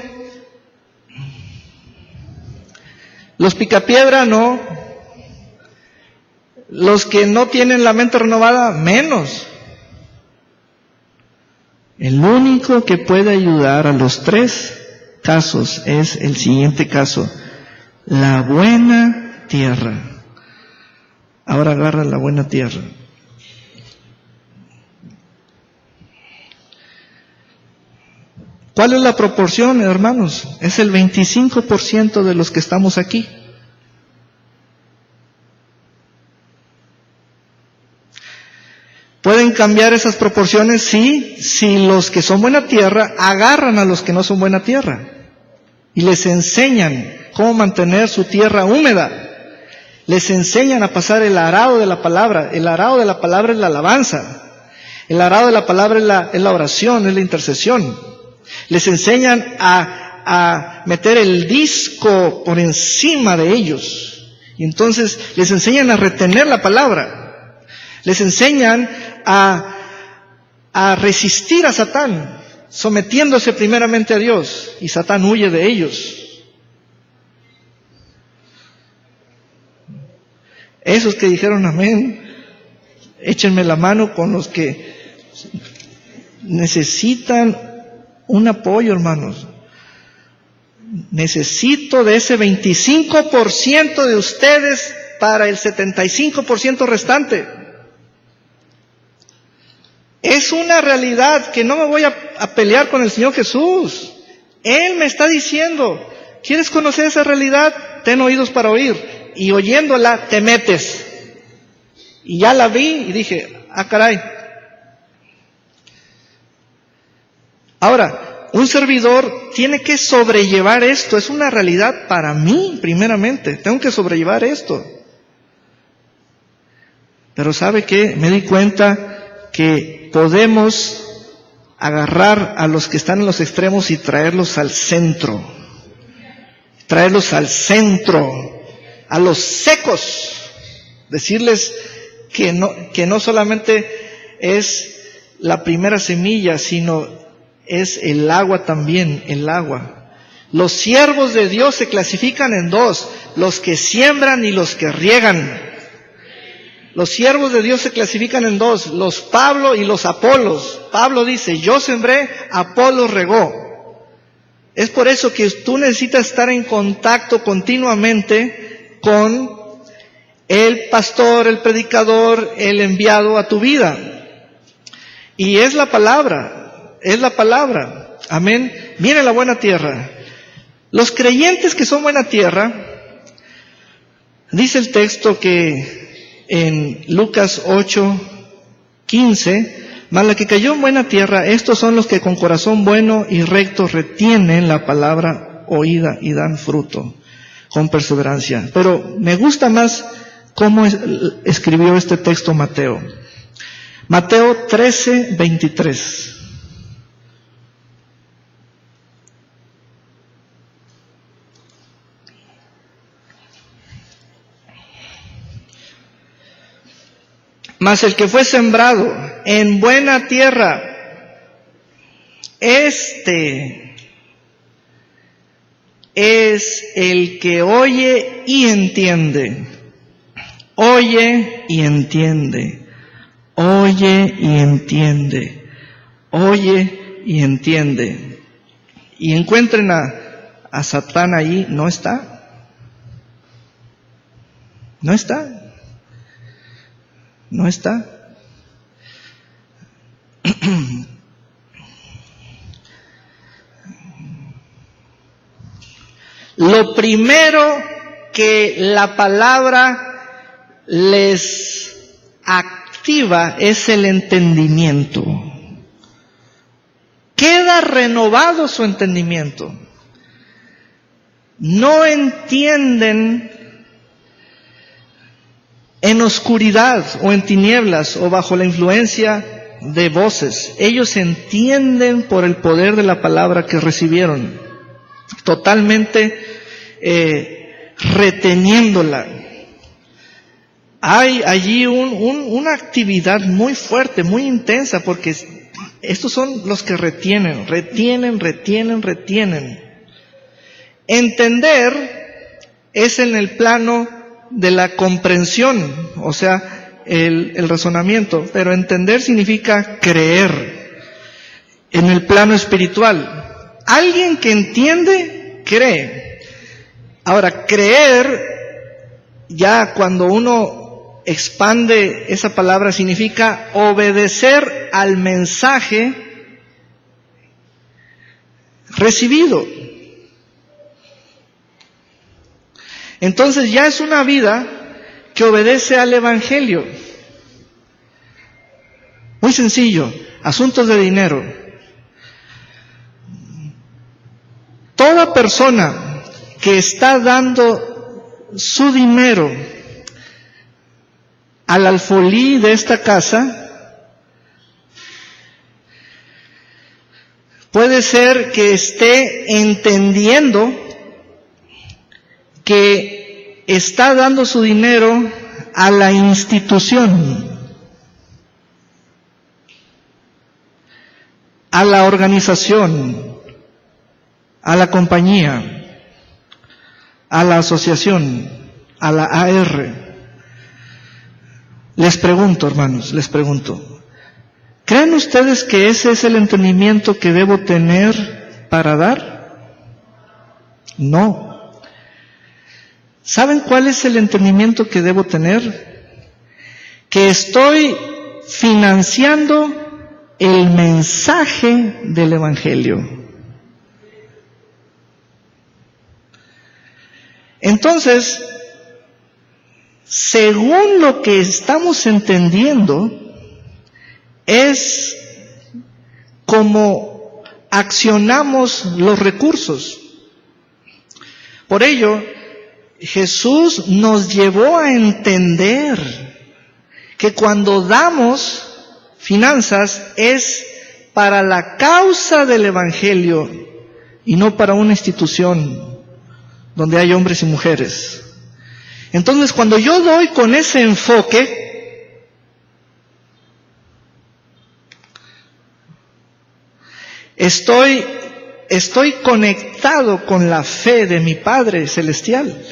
Los picapiedra no. Los que no tienen la mente renovada, menos. El único que puede ayudar a los tres casos es el siguiente caso: la buena tierra. Ahora agarra la buena tierra. ¿Cuál es la proporción, hermanos? Es el 25% de los que estamos aquí. ¿Pueden cambiar esas proporciones? Sí, si los que son buena tierra agarran a los que no son buena tierra y les enseñan cómo mantener su tierra húmeda. Les enseñan a pasar el arado de la palabra. El arado de la palabra es la alabanza. El arado de la palabra es la oración, es la intercesión. Les enseñan a meter el disco por encima de ellos. Y entonces les enseñan a retener la palabra. Les enseñan a resistir a Satán. sometiéndose primeramente a Dios, y Satán huye de ellos. Esos que dijeron amén, échenme la mano con los que necesitan un apoyo, hermanos. Necesito de ese 25% de ustedes para el 75% restante. Es una realidad que no me voy a pelear con el Señor Jesús. Él me está diciendo, ¿quieres conocer esa realidad? Ten oídos para oír. Y oyéndola te metes. Y ya la vi y dije, ah, caray. Ahora, un servidor tiene que sobrellevar esto. Es una realidad para mí, primeramente. Tengo que sobrellevar esto. Pero ¿sabe qué? Me di cuenta que podemos agarrar a los que están en los extremos y traerlos al centro. Traerlos al centro. A los secos. Decirles que no solamente es la primera semilla, sino es el agua también, el agua. Los siervos de Dios se clasifican en dos, los que siembran y los que riegan. Los siervos de Dios se clasifican en dos, los Pablo y los Apolos. Pablo dice, yo sembré, Apolo regó. Es por eso que tú necesitas estar en contacto continuamente con el pastor, el predicador, el enviado a tu vida. Y es la palabra, amén. Viene la buena tierra. Los creyentes que son buena tierra, dice el texto que en Lucas 8:15, mas la que cayó en buena tierra, estos son los que con corazón bueno y recto retienen la palabra oída y dan fruto con perseverancia. Pero me gusta más cómo escribió este texto Mateo. Mateo 13:23. Mas el que fue sembrado en buena tierra, este es el que oye y entiende. Oye y entiende. Oye y entiende. Oye y entiende. Y encuentren a Satán ahí. No está. No está. No está. Lo primero que la palabra les activa es el entendimiento. Queda renovado su entendimiento. No entienden en oscuridad o en tinieblas o bajo la influencia de voces. Ellos entienden por el poder de la palabra que recibieron, totalmente reteniéndola. Hay allí una actividad muy fuerte, muy intensa, porque estos son los que retienen. Entender es en el plano de la comprensión, o sea, el razonamiento, pero entender significa creer en el plano espiritual. Alguien que entiende, cree. Ahora, creer, ya cuando uno expande esa palabra, significa obedecer al mensaje recibido. Entonces ya es una vida que obedece al Evangelio. Muy sencillo, asuntos de dinero. Toda persona que está dando su dinero al alfolí de esta casa, puede ser que esté entendiendo que está dando su dinero a la institución. a la organización, a la compañía, a la asociación, a la AR. Les pregunto, hermanos, ¿creen ustedes que ese es el entendimiento que debo tener para dar? No. ¿Saben cuál es el entendimiento que debo tener? Que estoy financiando el mensaje del Evangelio. Entonces, según lo que estamos entendiendo, es como accionamos los recursos. Por ello, Jesús nos llevó a entender que cuando damos finanzas es para la causa del Evangelio y no para una institución donde hay hombres y mujeres. Entonces, cuando yo doy con ese enfoque, estoy conectado con la fe de mi Padre Celestial.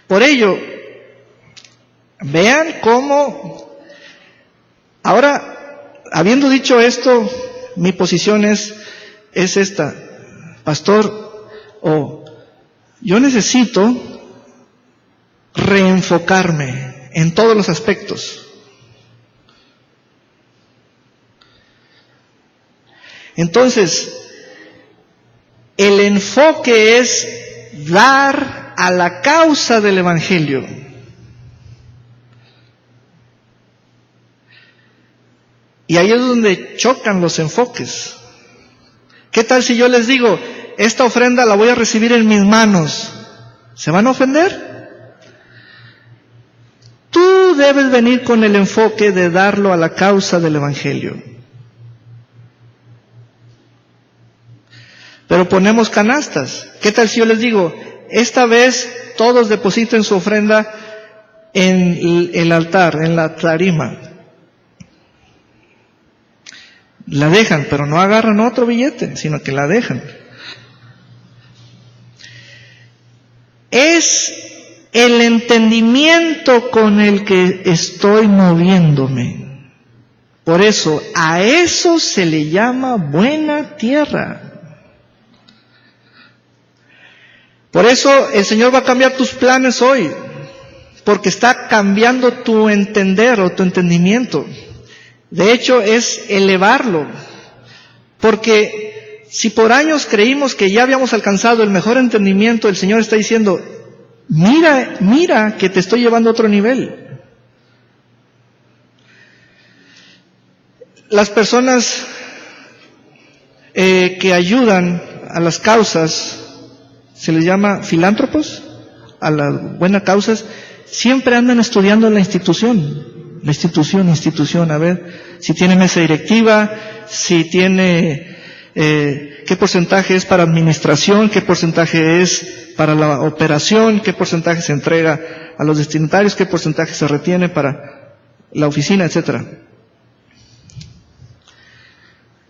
Por ello, vean cómo, ahora, habiendo dicho esto, mi posición es esta: pastor, yo necesito reenfocarme en todos los aspectos. Entonces, el enfoque es dar a la causa del Evangelio. Y ahí es donde chocan los enfoques. ¿Qué tal si yo les digo, esta ofrenda la voy a recibir en mis manos? ¿Se van a ofender? Tú debes venir con el enfoque de darlo a la causa del Evangelio. Pero ponemos canastas. ¿Qué tal si yo les digo, esta vez todos depositen su ofrenda en el altar, en la tarima? La dejan, pero no agarran otro billete, sino que la dejan. Es el entendimiento con el que estoy moviéndome. Por eso, a eso se le llama buena tierra. Por eso el Señor va a cambiar tus planes hoy, porque está cambiando tu entender o tu entendimiento. De hecho, es elevarlo, porque si por años creímos que ya habíamos alcanzado el mejor entendimiento, el Señor está diciendo, mira que te estoy llevando a otro nivel. Las personas que ayudan a las causas, se les llama filántropos, a las buenas causas, siempre andan estudiando la institución, a ver si tiene mesa directiva, si tiene, qué porcentaje es para administración, qué porcentaje es para la operación, qué porcentaje se entrega a los destinatarios, qué porcentaje se retiene para la oficina, etcétera.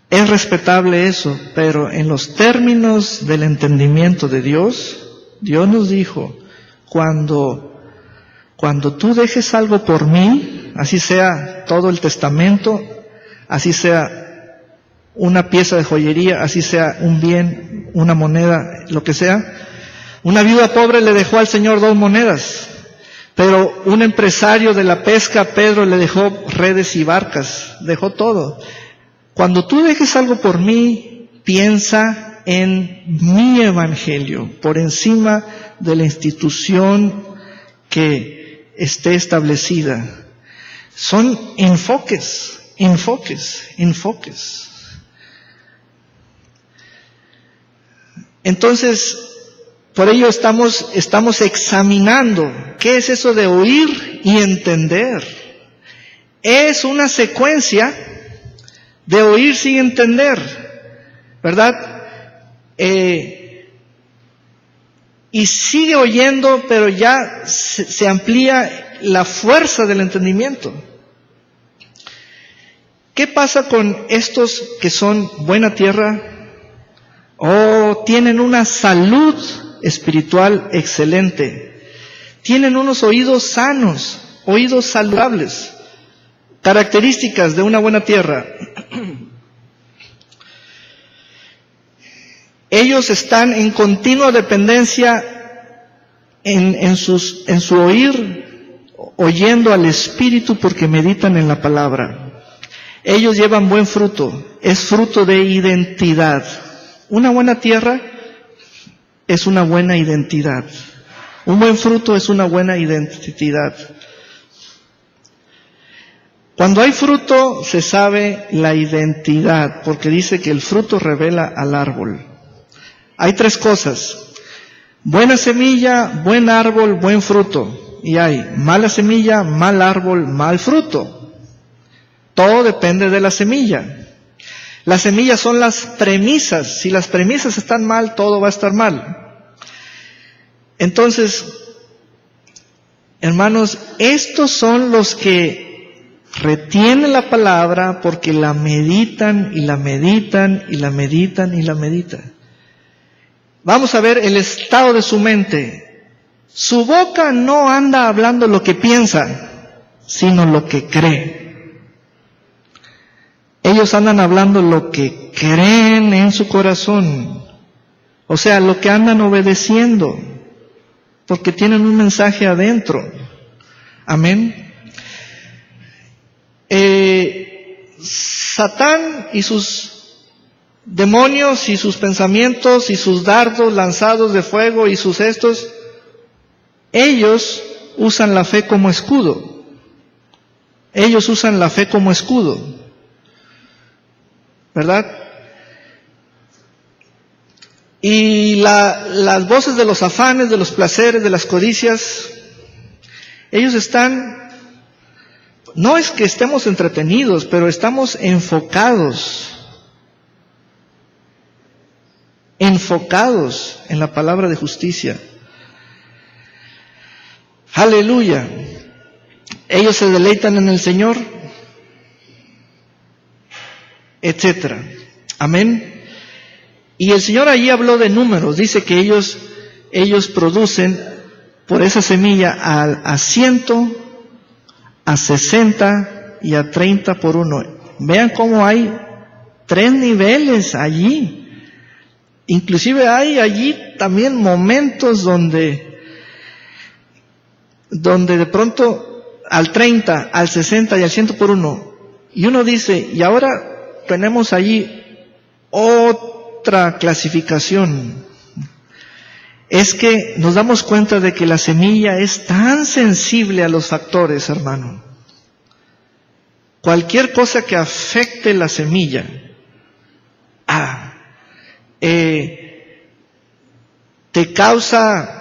Es respetable eso, pero en los términos del entendimiento de Dios, Dios nos dijo, cuando tú dejes algo por mí, así sea todo el testamento, así sea una pieza de joyería, así sea un bien, una moneda, lo que sea. Una viuda pobre le dejó al Señor 2 monedas, pero un empresario de la pesca, Pedro, le dejó redes y barcas, dejó todo. Cuando tú dejes algo por mí, piensa en mi evangelio, por encima de la institución que esté establecida. Son enfoques. Entonces, por ello estamos examinando qué es eso de oír y entender. Es una secuencia de oír sin entender, ¿verdad? Y sigue oyendo, pero ya se amplía la fuerza del entendimiento. ¿Qué pasa con estos que son buena tierra? Tienen una salud espiritual excelente. Tienen unos oídos sanos, oídos saludables. Características de una buena tierra. Ellos están en continua dependencia en su oír, oyendo al Espíritu porque meditan en la palabra. Ellos llevan buen fruto, es fruto de identidad. Una buena tierra es una buena identidad. Un buen fruto es una buena identidad. Cuando hay fruto se sabe la identidad, porque dice que el fruto revela al árbol. Hay tres cosas: buena semilla, buen árbol, buen fruto. Y hay mala semilla, mal árbol, mal fruto. Todo depende de la semilla. Las semillas son las premisas. Si las premisas están mal, todo va a estar mal. Entonces, hermanos, estos son los que retienen la palabra porque la meditan y la meditan y la meditan y la meditan. Vamos a ver el estado de su mente. Su boca no anda hablando lo que piensa, sino lo que cree. Ellos andan hablando lo que creen en su corazón. O sea, lo que andan obedeciendo. Porque tienen un mensaje adentro. Amén. Satán y sus demonios y sus pensamientos y sus dardos lanzados de fuego y sus ellos usan la fe como escudo. Ellos usan la fe como escudo. ¿Verdad? Y las voces de los afanes, de los placeres, de las codicias, ellos están, no es que estemos entretenidos, pero estamos enfocados en la palabra de justicia. Aleluya. Ellos se deleitan en el Señor, etcétera. Amén. Y el Señor allí habló de números. Dice que ellos producen por esa semilla a 100, a 60 y a 30 por uno. Vean cómo hay 3 niveles allí. Inclusive hay allí también momentos donde de pronto al 30, al 60 y al 100 por uno. Y uno dice, y ahora tenemos allí otra clasificación. Es que nos damos cuenta de que la semilla es tan sensible a los factores, hermano. Cualquier cosa que afecte la semilla, te causa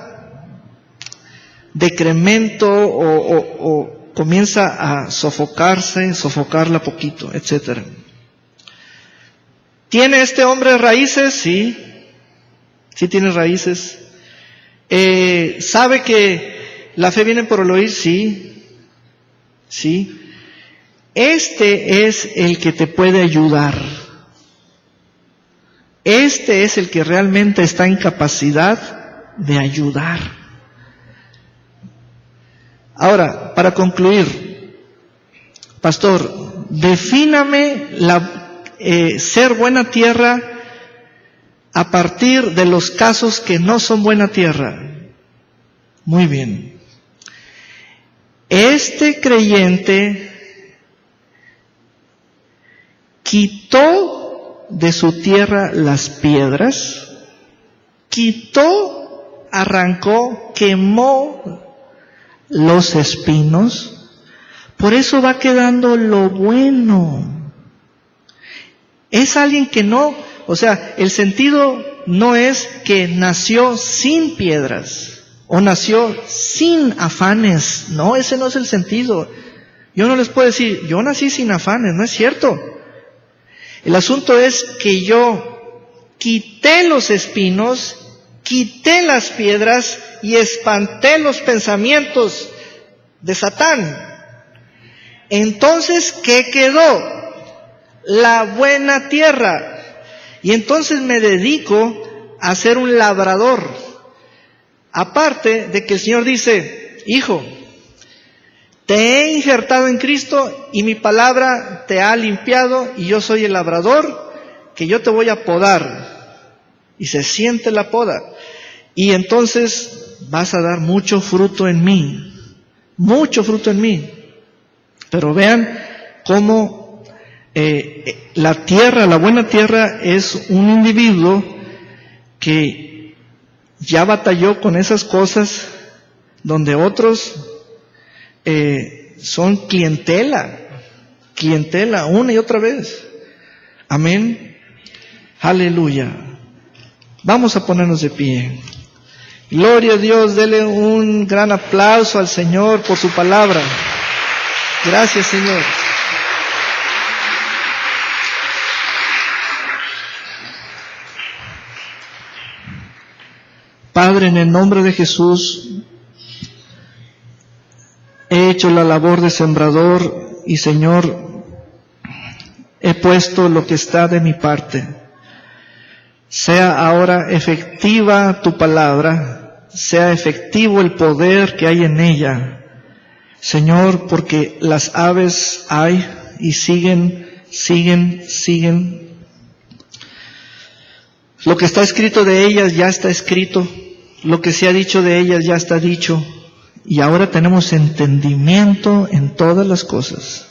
decremento o comienza a sofocarla poquito, etcétera. ¿Tiene este hombre raíces? Sí tiene raíces. ¿Sabe que la fe viene por el oír? Sí. Este es el que te puede ayudar. Este es el que realmente está en capacidad de ayudar. Ahora, para concluir, pastor, defíname ser buena tierra a partir de los casos que no son buena tierra. Muy bien. Este creyente quitó de su tierra las piedras, arrancó, quemó los espinos, por eso va quedando lo bueno. Es alguien que el sentido no es que nació sin piedras o nació sin afanes. No, ese no es el sentido. Yo no les puedo decir, yo nací sin afanes, no es cierto. El asunto es que yo quité los espinos, quité las piedras y espanté los pensamientos de Satán. Entonces, ¿qué quedó? la buena tierra. Y entonces me dedico a ser un labrador. Aparte de que el Señor dice, hijo, te he injertado en Cristo y mi palabra te ha limpiado y yo soy el labrador que yo te voy a podar. Y se siente la poda. Y entonces vas a dar mucho fruto en mí. Mucho fruto en mí. Pero vean cómo la tierra, la buena tierra, es un individuo que ya batalló con esas cosas donde otros son clientela una y otra vez. Amén. Aleluya. Vamos a ponernos de pie. Gloria a Dios, dele un gran aplauso al Señor por su palabra. Gracias, Señor. Padre, en el nombre de Jesús, he hecho la labor de sembrador y, Señor, he puesto lo que está de mi parte. Sea ahora efectiva tu palabra, sea efectivo el poder que hay en ella, Señor, porque las aves hay y siguen. Lo que está escrito de ellas ya está escrito, lo que se ha dicho de ellas ya está dicho, y ahora tenemos entendimiento en todas las cosas.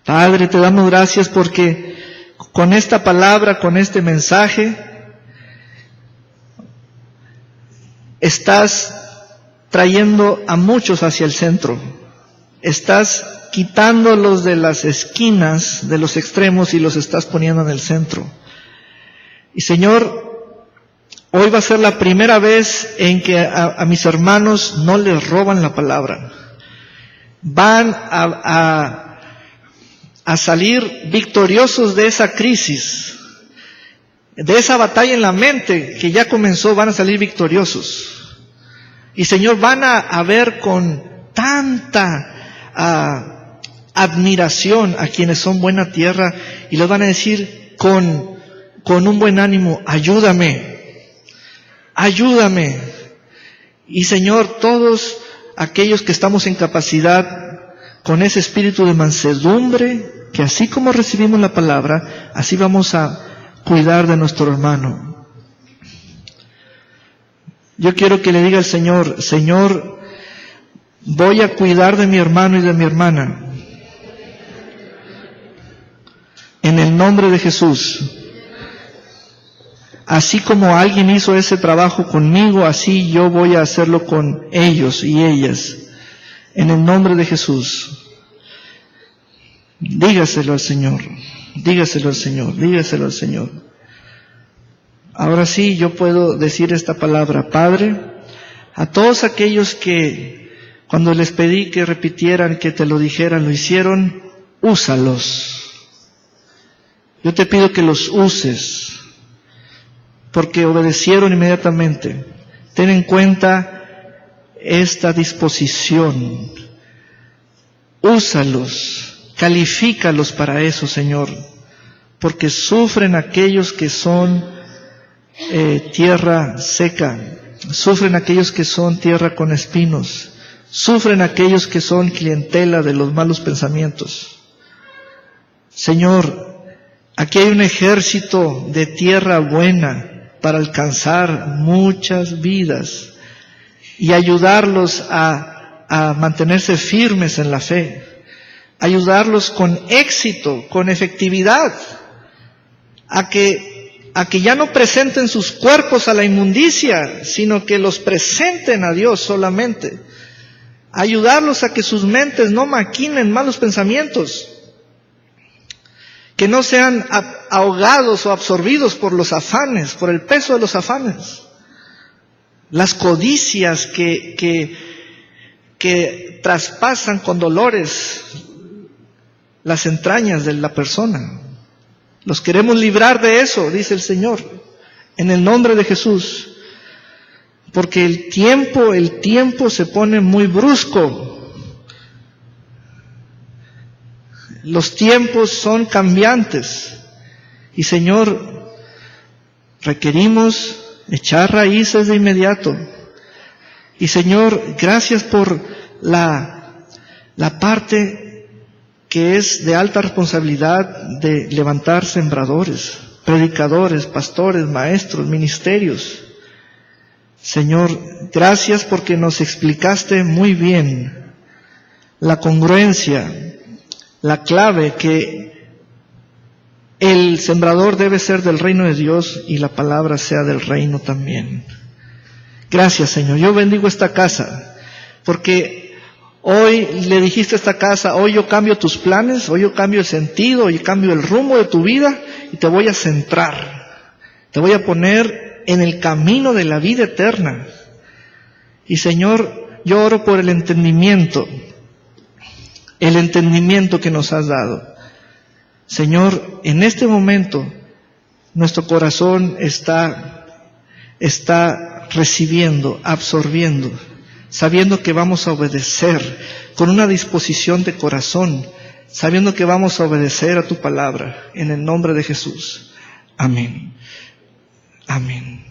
Padre, te damos gracias porque con esta palabra, con este mensaje, estás trayendo a muchos hacia el centro. Estás quitándolos de las esquinas, de los extremos, y los estás poniendo en el centro. Y Señor, hoy va a ser la primera vez en que a mis hermanos no les roban la palabra. Van a salir victoriosos de esa crisis, de esa batalla en la mente que ya comenzó. Van a salir victoriosos. Y Señor, van a ver con tanta admiración a quienes son buena tierra, y les van a decir con un buen ánimo, ayúdame. Y Señor, todos aquellos que estamos en capacidad, con ese espíritu de mansedumbre, que así como recibimos la palabra, así vamos a cuidar de nuestro hermano. Yo quiero que le diga al Señor, Señor, voy a cuidar de mi hermano y de mi hermana. En el nombre de Jesús. Así como alguien hizo ese trabajo conmigo, así yo voy a hacerlo con ellos y ellas. En el nombre de Jesús. Dígaselo al Señor. Dígaselo al Señor. Dígaselo al Señor. Ahora sí, yo puedo decir esta palabra. Padre, a todos aquellos que cuando les pedí que repitieran, que te lo dijeran, lo hicieron, úsalos. Yo te pido que los uses, porque obedecieron inmediatamente. Ten en cuenta esta disposición. Úsalos, califícalos para eso, Señor, porque sufren aquellos que son tierra seca, sufren aquellos que son tierra con espinos, sufren aquellos que son clientela de los malos pensamientos. Señor, aquí hay un ejército de tierra buena para alcanzar muchas vidas y ayudarlos a mantenerse firmes en la fe, ayudarlos con éxito, con efectividad, a que ya no presenten sus cuerpos a la inmundicia, sino que los presenten a Dios solamente, ayudarlos a que sus mentes no maquinen malos pensamientos, que no sean ahogados o absorbidos por los afanes, por el peso de los afanes, las codicias que traspasan con dolores las entrañas de la persona. Los queremos librar de eso, dice el Señor, en el nombre de Jesús, porque el tiempo se pone muy brusco. Los tiempos son cambiantes. Y Señor, requerimos echar raíces de inmediato. Y Señor, gracias por la parte que es de alta responsabilidad de levantar sembradores, predicadores, pastores, maestros, ministerios. Señor, gracias porque nos explicaste muy bien la congruencia, la clave que el sembrador debe ser del reino de Dios y la palabra sea del reino también. Gracias, Señor. Yo bendigo esta casa porque hoy le dijiste a esta casa, hoy yo cambio tus planes, hoy yo cambio el sentido, hoy cambio el rumbo de tu vida y te voy a centrar. Te voy a poner en el camino de la vida eterna. Y Señor, yo oro por el entendimiento que nos has dado. Señor, en este momento nuestro corazón está recibiendo, absorbiendo, sabiendo que vamos a obedecer con una disposición de corazón, sabiendo que vamos a obedecer a tu palabra, en el nombre de Jesús. Amén. Amén.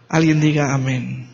Alguien diga amén.